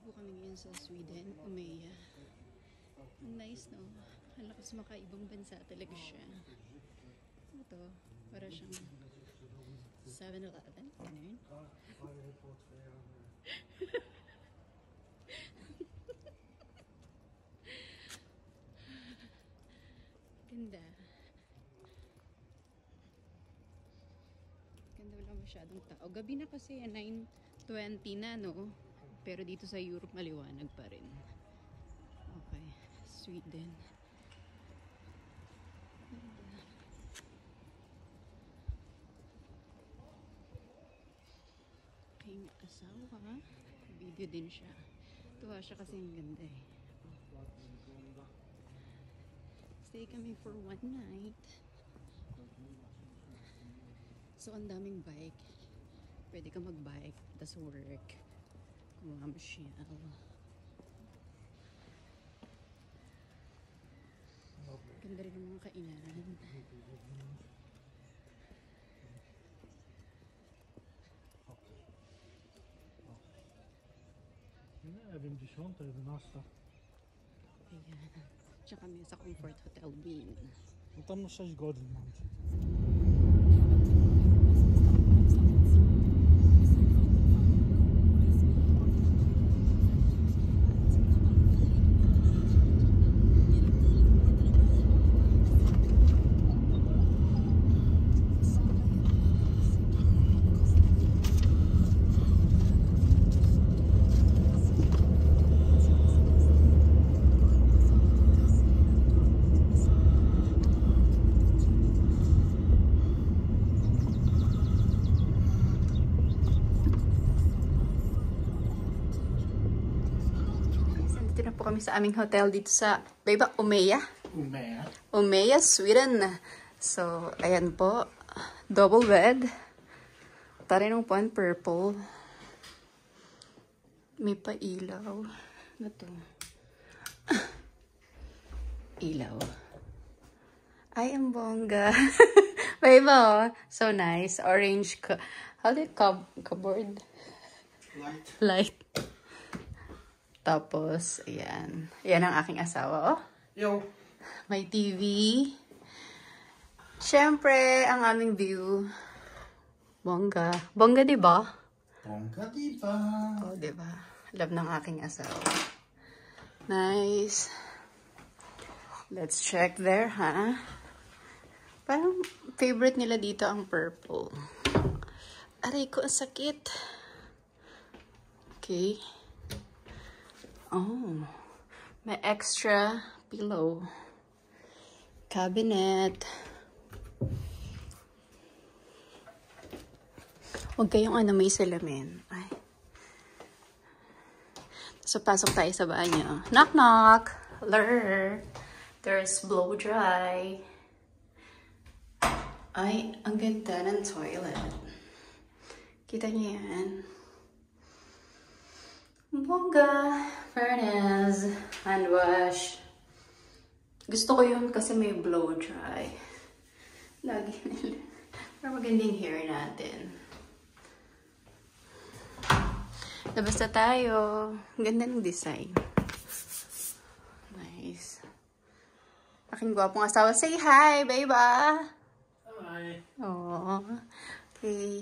po kami ngayon sa Sweden, Umeå. Ang nice, no? Ang lakas makaibang bansa talaga siya. Ito, para siyang 7-Eleven. Ganun. Ganda. Ganda, wala masyadong tao. Gabi na kasi 9:20 na, no? Pero dito sa Europe, maliwanag pa rin. Okay, Sweden. Aking asawa. Video din siya. Tuwa siya kasi ang ganda eh. Stay kami for one night. So, ang daming bike. Pwede ka mag-bike, tas work. Mamamasyal. Ganda rin ng mga kainan. Evim Dishon, to je nasta. Ayan. Tsaka kami sa Comfort Hotel Bean. No tam 6 godin mám. Dito na po kami sa aming hotel dito sa, ba, Umeå? Umeå. Umeå, Sweden. So, ayan po. Double bed. Tarinong po ang purple. May pa ilaw. Ano to? Ilaw. Ay, ang bongga. May iba, oh. So nice. Orange. How do you cupboard? Light. Tapos, ayan. Ayan ang aking asawa, oh. Jo. May TV. Siyempre, ang aming view. Bongga. Bongga, diba? Bongga diba? Oh, diba? Love ng aking asawa. Nice. Let's check there, ha? Parang favorite nila dito ang purple. Aray ko, ang sakit. Okay. Oh, may extra pillow. Cabinet. Huwag kayong may salamin. Ay. So, pasok tayo sa banyo. Knock, knock. Lurr. There's blow dry. Ay, ang ganda ng toilet. Kita niyo yan? Bongga. Furnace. Hand wash. Gusto ko yun kasi may blow dry. Lagi nila. Para magandang hair natin. Labas na tayo. Ganda ng design. Nice. Aking gwapong asawa. Say hi, baby. Hi. Oh. Okay.